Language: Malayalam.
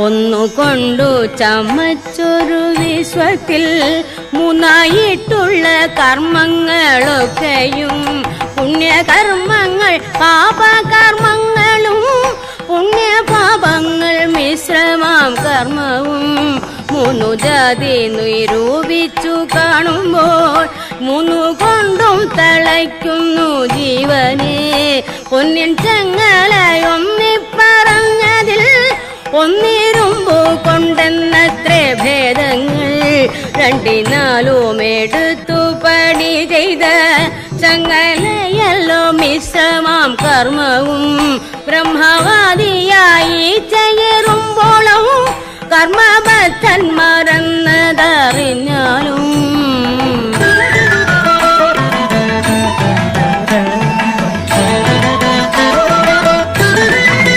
ഒന്നുകൊണ്ടു ചമച്ചൊരു വിശ്വത്തിൽ മൂന്നായിട്ടുള്ള കർമ്മങ്ങളൊക്കെയും പുണ്യകർമ്മങ്ങൾ പാപകർമ്മങ്ങളും പുണ്യപാപങ്ങൾ മിശ്രമാം കർമ്മവും മൂന്നു ജാതി നിരൂപിച്ചു കാണുമ്പോൾ മൂന്നുകൊണ്ടും തളയ്ക്കുന്നു ജീവനെ. പൊന്നിൻ ചങ്ങലയൊന്നിപ്പറഞ്ഞതിൽ ഒന്നിരുമ്പു കൊണ്ടെന്നത്രേ ഭേദങ്ങൾ. രണ്ടിനാലും എടുത്തു പണി ചെയ്ത ചങ്ങലയല്ലോ മിശ്രമാം കർമ്മവും. ബ്രഹ്മവാദിയായി ചേരുമ്പോളും കർമ്മബദ്ധന്മാരെന്നതറിഞ്ഞാലും